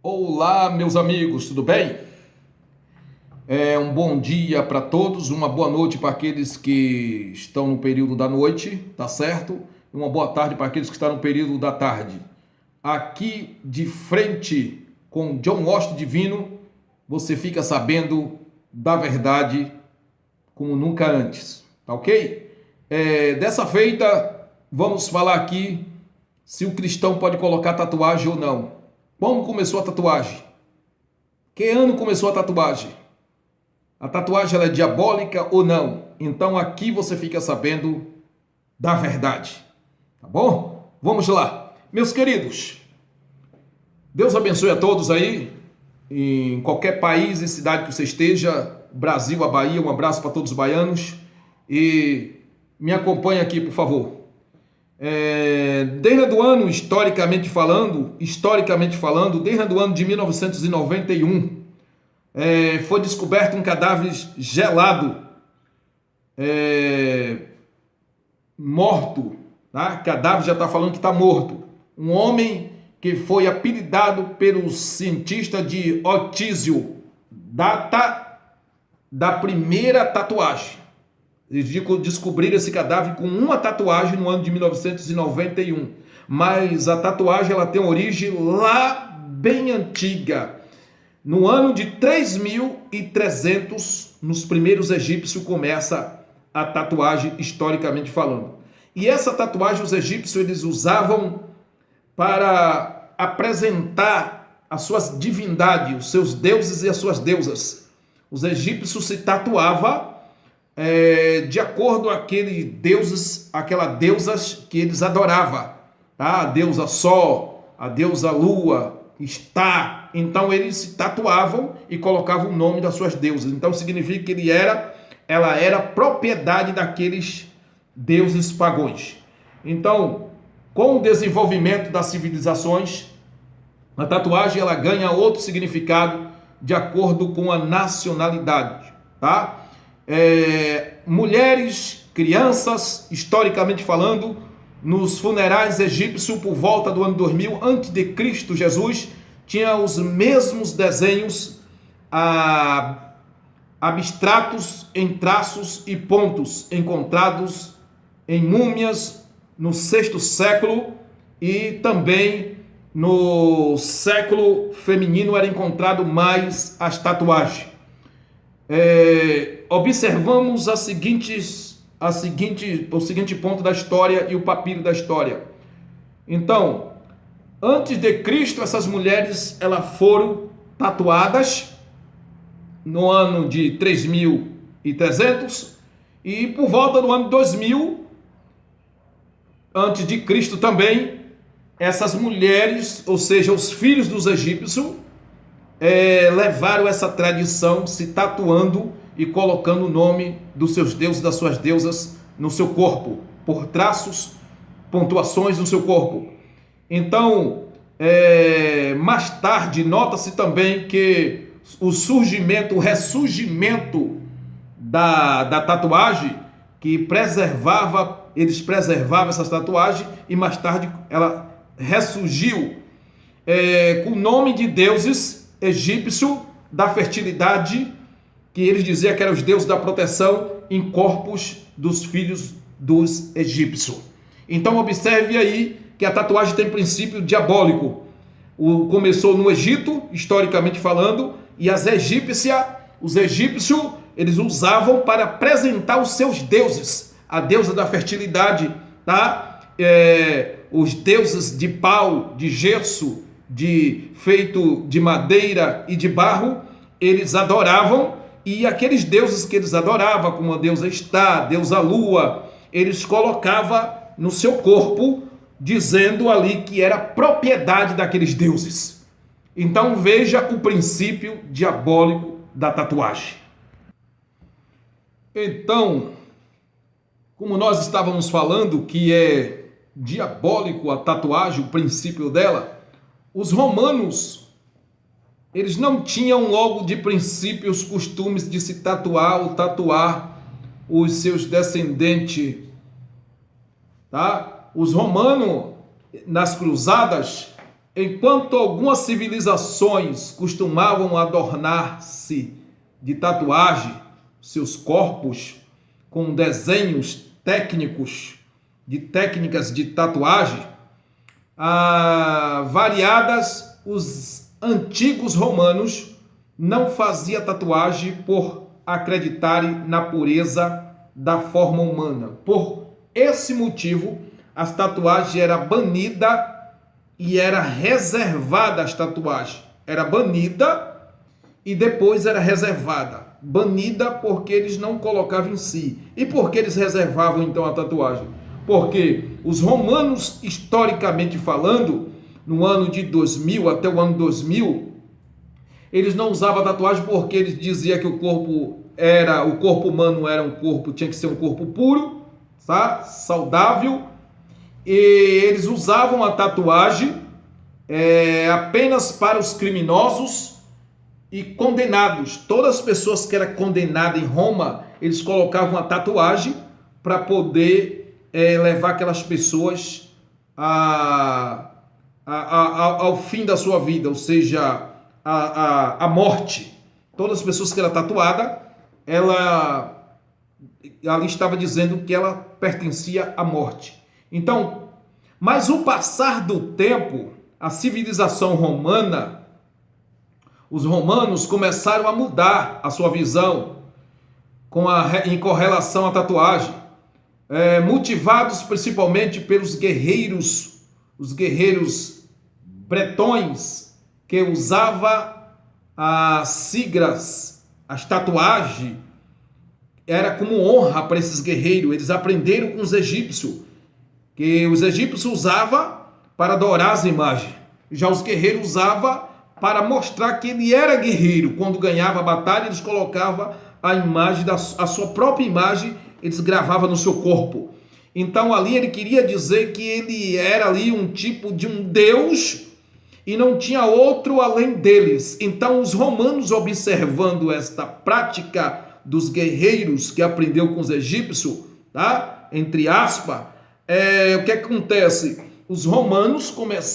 Olá, meus amigos, tudo bem? Um bom dia para todos, uma boa noite para aqueles que estão no período da noite, tá certo? E uma boa tarde para aqueles que estão no período da tarde. Aqui de frente com John Washington Divino, você fica sabendo da verdade como nunca antes, tá ok? Dessa feita, vamos falar aqui se o cristão pode colocar tatuagem ou não. Como começou a tatuagem? Que ano começou a tatuagem? A tatuagem ela é diabólica ou não? Então aqui você fica sabendo da verdade. Tá bom? Vamos lá. Meus queridos, Deus abençoe a todos aí, em qualquer país e cidade que você esteja, Brasil, a Bahia, um abraço para todos os baianos. E me acompanhe aqui, por favor. Desde o ano, historicamente falando, desde o ano de 1991, foi descoberto um cadáver gelado, morto, tá? Cadáver já está falando que está morto. Um homem que foi apelidado pelo cientista de Otísio, data da primeira tatuagem. Eles descobriram esse cadáver com uma tatuagem no ano de 1991. Mas a tatuagem ela tem origem lá bem antiga. No ano de 3300, nos primeiros egípcios, começa a tatuagem historicamente falando. E essa tatuagem os egípcios eles usavam para apresentar as suas divindades, os seus deuses e as suas deusas. Os egípcios se tatuavam de acordo com aqueles deuses, aquelas deusas que eles adoravam, tá? A deusa Sol, a deusa Lua, Está. Então eles se tatuavam e colocavam o nome das suas deusas. Então significa que ela era propriedade daqueles deuses pagãos. Então, com o desenvolvimento das civilizações, a tatuagem ela ganha outro significado de acordo com a nacionalidade, tá? Mulheres, crianças, historicamente falando, nos funerais egípcios por volta do ano 2000 a.C., Jesus tinha os mesmos desenhos abstratos em traços e pontos encontrados em múmias no sexto século e também no século feminino era encontrado mais as tatuagens. Observamos o seguinte ponto da história e o papiro da história. Então, antes de Cristo, essas mulheres elas foram tatuadas no ano de 3300 e por volta do ano 2000 antes de Cristo também, essas mulheres, ou seja, os filhos dos egípcios, levaram essa tradição se tatuando e colocando o nome dos seus deuses, das suas deusas no seu corpo, por traços, pontuações no seu corpo. Então, mais tarde, nota-se também que o ressurgimento da tatuagem, que eles preservavam essas tatuagens e mais tarde ela ressurgiu com o nome de deuses egípcio da fertilidade, que eles diziam que eram os deuses da proteção em corpos dos filhos dos egípcios. Então observe aí que a tatuagem tem princípio diabólico. Começou no Egito, historicamente falando, e os egípcios, eles usavam para apresentar os seus deuses, a deusa da fertilidade, tá? Os deuses de pau, de gesso, feito de madeira e de barro, eles adoravam, e aqueles deuses que eles adoravam, como a deusa Está, a deusa Lua, eles colocavam no seu corpo, dizendo ali que era propriedade daqueles deuses. Então veja o princípio diabólico da tatuagem. Então, como nós estávamos falando que é diabólico a tatuagem, o princípio dela, os romanos, eles não tinham logo de princípio os costumes de se tatuar ou tatuar os seus descendentes, tá? Os romanos, nas cruzadas, enquanto algumas civilizações costumavam adornar-se de tatuagem, seus corpos, com desenhos técnicos, de técnicas de tatuagem, variadas, os antigos romanos não faziam tatuagem por acreditarem na pureza da forma humana. Por esse motivo, as tatuagens eram banidas e era reservada as tatuagens. Era banida e depois era reservada. Banida porque eles não colocavam em si. E por que eles reservavam então a tatuagem? Porque os romanos, historicamente falando, no ano de 2000 até o ano 2000, eles não usavam tatuagem porque eles diziam que o corpo humano era um corpo, tinha que ser um corpo puro, tá? Saudável, e eles usavam a tatuagem apenas para os criminosos e condenados. Todas as pessoas que eram condenadas em Roma, eles colocavam a tatuagem para poder levar aquelas pessoas ao fim da sua vida, ou seja, a morte. Todas as pessoas que eram tatuadas, ali estava dizendo que ela pertencia à morte. Então, mas o passar do tempo, a civilização romana, os romanos começaram a mudar a sua visão em correlação à tatuagem, motivados principalmente pelos guerreiros, os guerreiros bretões, que usavam as siglas, as tatuagens, era como honra para esses guerreiros. Eles aprenderam com os egípcios, que os egípcios usavam para adorar as imagens. Já os guerreiros usavam para mostrar que ele era guerreiro. Quando ganhava a batalha, eles colocavam a imagem, a sua própria imagem, eles gravavam no seu corpo. Então ali ele queria dizer que ele era ali um tipo de um deus e não tinha outro além deles. Então os romanos, observando esta prática dos guerreiros que aprendeu com os egípcios, tá? Entre aspas, o que acontece? Os romanos começaram